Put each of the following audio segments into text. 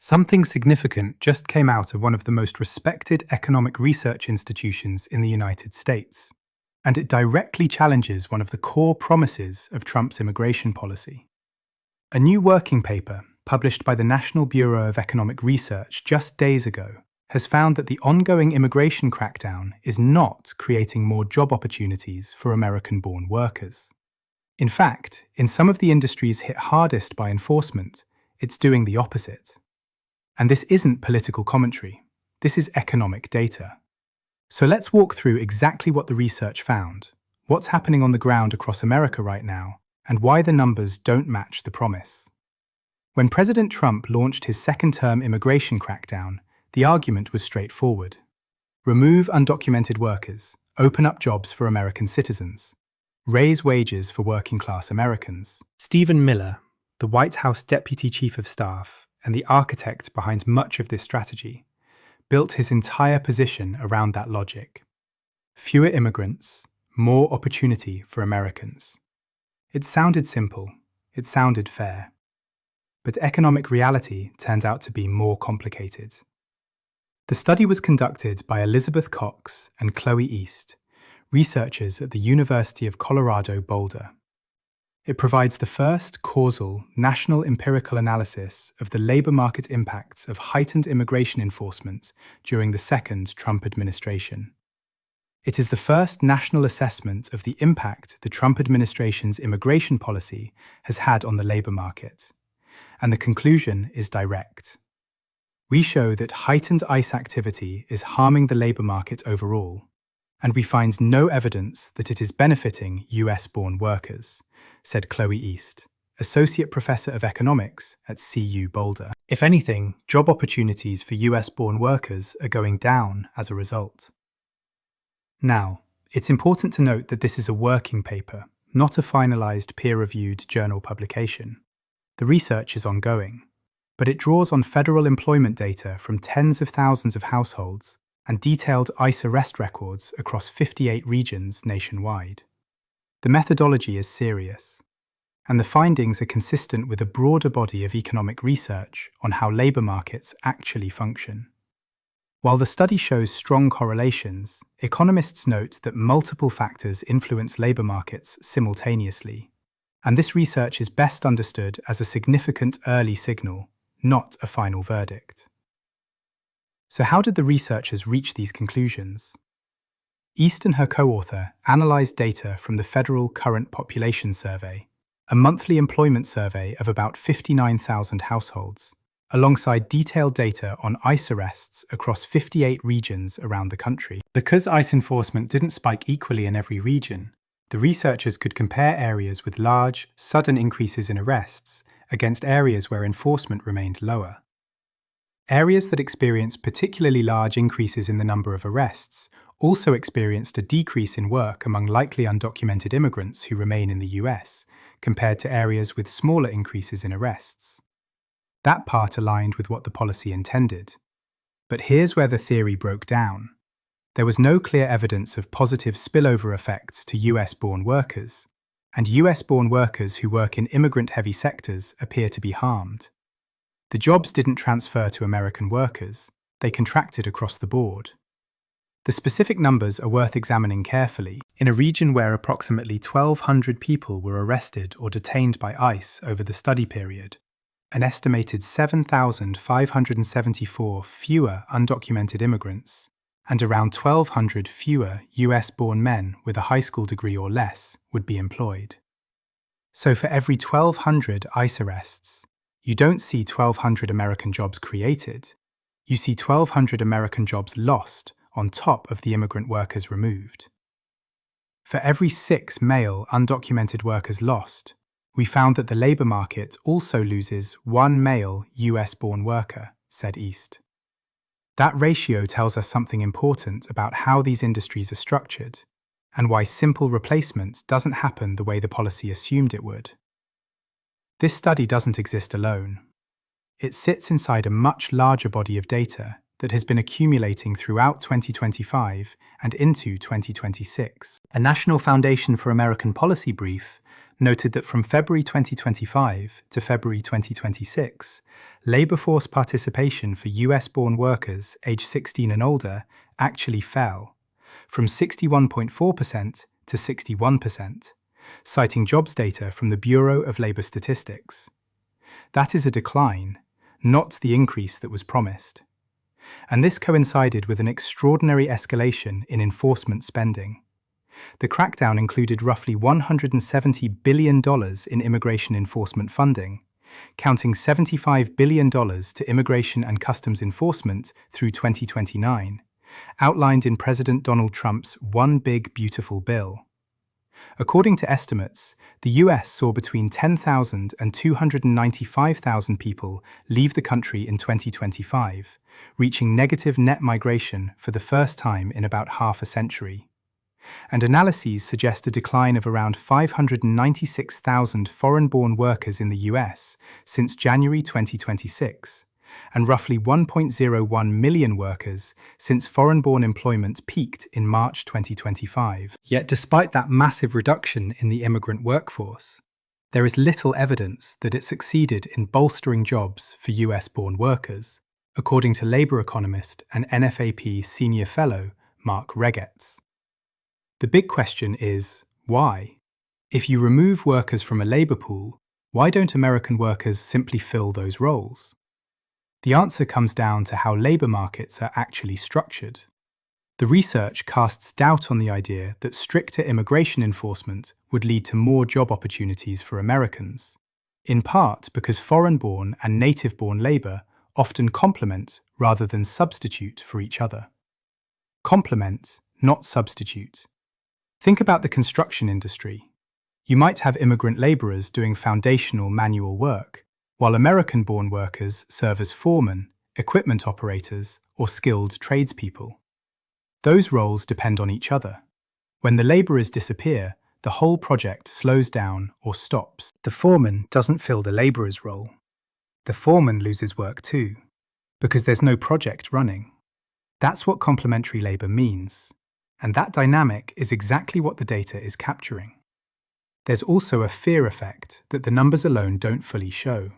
Something significant just came out of one of the most respected economic research institutions in the United States, and it directly challenges one of the core promises of Trump's immigration policy. A new working paper, published by the National Bureau of Economic Research just days ago, has found that the ongoing immigration crackdown is not creating more job opportunities for American-born workers. In fact, in some of the industries hit hardest by enforcement, it's doing the opposite. And this isn't political commentary, this is economic data. So let's walk through exactly what the research found, what's happening on the ground across America right now, and why the numbers don't match the promise. When President Trump launched his second-term immigration crackdown, the argument was straightforward. Remove undocumented workers, open up jobs for American citizens, raise wages for working-class Americans. Stephen Miller, the White House Deputy Chief of Staff, and the architect behind much of this strategy, built his entire position around that logic. Fewer immigrants, more opportunity for Americans. It sounded simple, it sounded fair. But economic reality turned out to be more complicated. The study was conducted by Elizabeth Cox and Chloe East, researchers at the University of Colorado Boulder. It provides the first causal, national empirical analysis of the labor market impacts of heightened immigration enforcement during the second Trump administration. It is the first national assessment of the impact the Trump administration's immigration policy has had on the labor market. And the conclusion is direct. We show that heightened ICE activity is harming the labor market overall, and we find no evidence that it is benefiting US-born workers, said Chloe East, Associate Professor of Economics at CU Boulder. If anything, job opportunities for US-born workers are going down as a result. Now, it's important to note that this is a working paper, not a finalized peer-reviewed journal publication. The research is ongoing, but it draws on federal employment data from tens of thousands of households and detailed ICE arrest records across 58 regions nationwide. The methodology is serious, and the findings are consistent with a broader body of economic research on how labor markets actually function. While the study shows strong correlations, economists note that multiple factors influence labor markets simultaneously, and this research is best understood as a significant early signal, not a final verdict. So how did the researchers reach these conclusions? East and her co-author analyzed data from the Federal Current Population Survey, a monthly employment survey of about 59,000 households, alongside detailed data on ICE arrests across 58 regions around the country. Because ICE enforcement didn't spike equally in every region, the researchers could compare areas with large, sudden increases in arrests against areas where enforcement remained lower. Areas that experienced particularly large increases in the number of arrests also experienced a decrease in work among likely undocumented immigrants who remain in the US, compared to areas with smaller increases in arrests. That part aligned with what the policy intended. But here's where the theory broke down. There was no clear evidence of positive spillover effects to US-born workers, and US-born workers who work in immigrant-heavy sectors appear to be harmed. The jobs didn't transfer to American workers, they contracted across the board. The specific numbers are worth examining carefully. In a region where approximately 1,200 people were arrested or detained by ICE over the study period, an estimated 7,574 fewer undocumented immigrants, and around 1,200 fewer US-born men with a high school degree or less would be employed. So for every 1,200 ICE arrests, you don't see 1,200 American jobs created, you see 1,200 American jobs lost on top of the immigrant workers removed. For every 6 male undocumented workers lost, we found that the labor market also loses 1 male US-born worker, said East. That ratio tells us something important about how these industries are structured, and why simple replacement doesn't happen the way the policy assumed it would. This study doesn't exist alone. It sits inside a much larger body of data that has been accumulating throughout 2025 and into 2026. A National Foundation for American Policy brief noted that from February 2025 to February 2026, labour force participation for US-born workers aged 16 and older actually fell, from 61.4% to 61%, citing jobs data from the Bureau of Labour Statistics. That is a decline, not the increase that was promised. And this coincided with an extraordinary escalation in enforcement spending. The crackdown included roughly $170 billion in immigration enforcement funding, counting $75 billion to immigration and customs enforcement through 2029, outlined in President Donald Trump's One Big Beautiful Bill. According to estimates, the US saw between 10,000 and 295,000 people leave the country in 2025, reaching negative net migration for the first time in about half a century. And analyses suggest a decline of around 596,000 foreign-born workers in the US since January 2026, and roughly 1.01 million workers since foreign-born employment peaked in March 2025. Yet despite that massive reduction in the immigrant workforce, there is little evidence that it succeeded in bolstering jobs for US-born workers, according to labour economist and NFAP senior fellow Mark Regetz. The big question is, why? If you remove workers from a labour pool, why don't American workers simply fill those roles? The answer comes down to how labour markets are actually structured. The research casts doubt on the idea that stricter immigration enforcement would lead to more job opportunities for Americans, in part because foreign-born and native-born labour often complement rather than substitute for each other. Complement, not substitute. Think about the construction industry. You might have immigrant labourers doing foundational manual work, while American-born workers serve as foremen, equipment operators, or skilled tradespeople. Those roles depend on each other. When the labourers disappear, the whole project slows down or stops. The foreman doesn't fill the labourer's role. The foreman loses work too, because there's no project running. That's what complementary labour means, and that dynamic is exactly what the data is capturing. There's also a fear effect that the numbers alone don't fully show.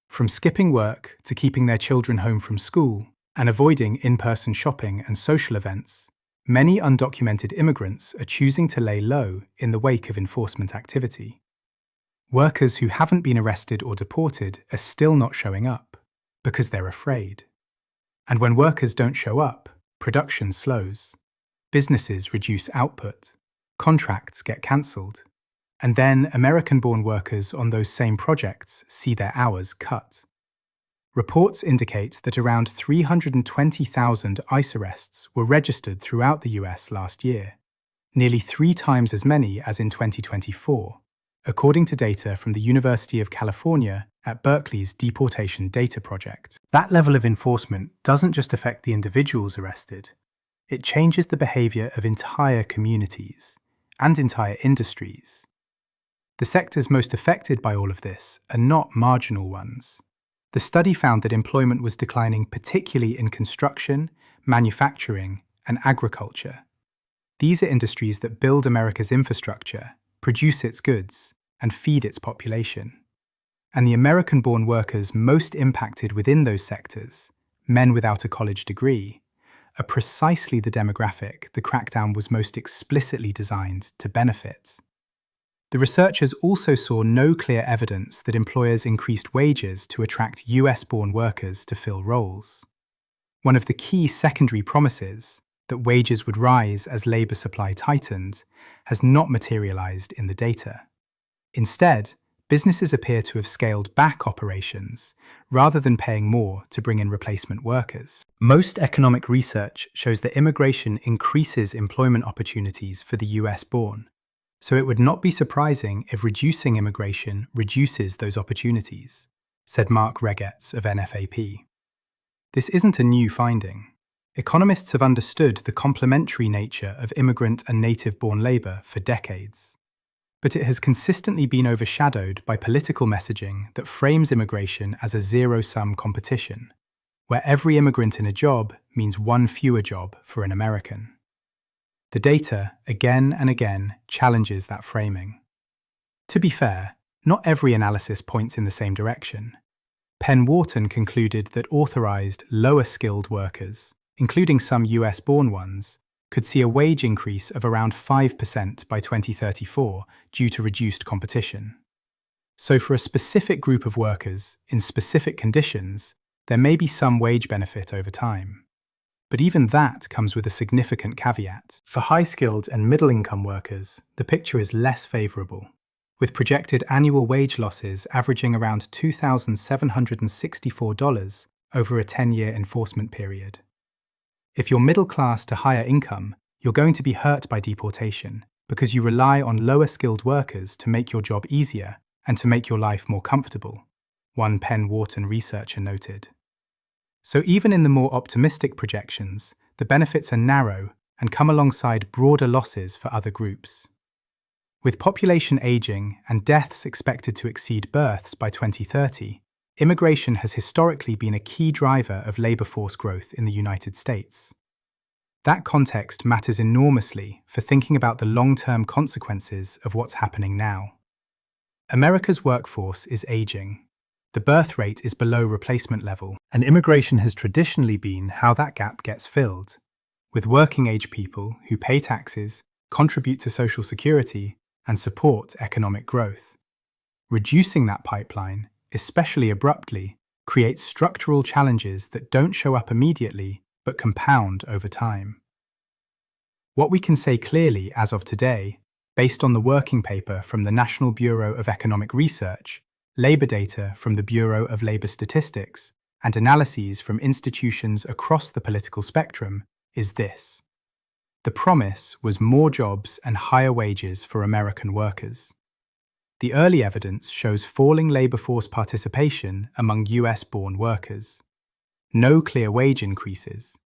From skipping work to keeping their children home from school and avoiding in-person shopping and social events, many undocumented immigrants are choosing to lay low in the wake of enforcement activity. Workers who haven't been arrested or deported are still not showing up because they're afraid. And when workers don't show up, production slows. Businesses reduce output. Contracts get cancelled. And then American-born workers on those same projects see their hours cut. Reports indicate that around 320,000 ICE arrests were registered throughout the US last year, nearly 3 times as many as in 2024, according to data from the University of California at Berkeley's Deportation Data Project. That level of enforcement doesn't just affect the individuals arrested, it changes the behaviour of entire communities and entire industries. The sectors most affected by all of this are not marginal ones. The study found that employment was declining particularly in construction, manufacturing, and agriculture. These are industries that build America's infrastructure, produce its goods, and feed its population. And the American-born workers most impacted within those sectors, men without a college degree, are precisely the demographic the crackdown was most explicitly designed to benefit. The researchers also saw no clear evidence that employers increased wages to attract US-born workers to fill roles. One of the key secondary promises, that wages would rise as labour supply tightened, has not materialised in the data. Instead, businesses appear to have scaled back operations rather than paying more to bring in replacement workers. Most economic research shows that immigration increases employment opportunities for the US-born. So it would not be surprising if reducing immigration reduces those opportunities, said Mark Regetz of NFAP. This isn't a new finding. Economists have understood the complementary nature of immigrant and native-born labour for decades. But it has consistently been overshadowed by political messaging that frames immigration as a zero-sum competition, where every immigrant in a job means one fewer job for an American. The data, again and again, challenges that framing. To be fair, not every analysis points in the same direction. Penn Wharton concluded that authorized, lower-skilled workers, including some US-born ones, could see a wage increase of around 5% by 2034 due to reduced competition. So for a specific group of workers, in specific conditions, there may be some wage benefit over time. But even that comes with a significant caveat. For high-skilled and middle-income workers, the picture is less favorable, with projected annual wage losses averaging around $2,764 over a 10-year enforcement period. If you're middle class to higher income, you're going to be hurt by deportation because you rely on lower-skilled workers to make your job easier and to make your life more comfortable, one Penn Wharton researcher noted. So even in the more optimistic projections, the benefits are narrow and come alongside broader losses for other groups. With population aging and deaths expected to exceed births by 2030, immigration has historically been a key driver of labor force growth in the United States. That context matters enormously for thinking about the long-term consequences of what's happening now. America's workforce is aging. The birth rate is below replacement level, and immigration has traditionally been how that gap gets filled, with working-age people who pay taxes, contribute to Social Security, and support economic growth. Reducing that pipeline, especially abruptly, creates structural challenges that don't show up immediately but compound over time. What we can say clearly as of today, based on the working paper from the National Bureau of Economic Research, labor data from the Bureau of Labor Statistics, and analyses from institutions across the political spectrum, is this. The promise was more jobs and higher wages for American workers. The early evidence shows falling labor force participation among US-born workers. No clear wage increases.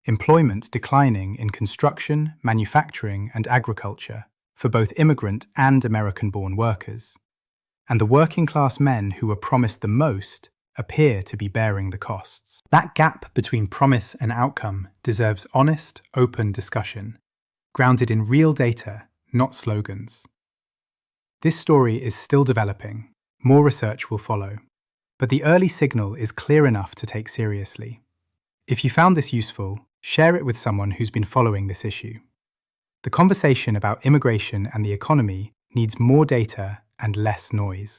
Employment declining in construction, manufacturing, and agriculture for both immigrant and American-born workers. And the working-class men who were promised the most appear to be bearing the costs. That gap between promise and outcome deserves honest, open discussion, grounded in real data, not slogans. This story is still developing. More research will follow. But the early signal is clear enough to take seriously. If you found this useful, share it with someone who's been following this issue. The conversation about immigration and the economy needs more data and less noise.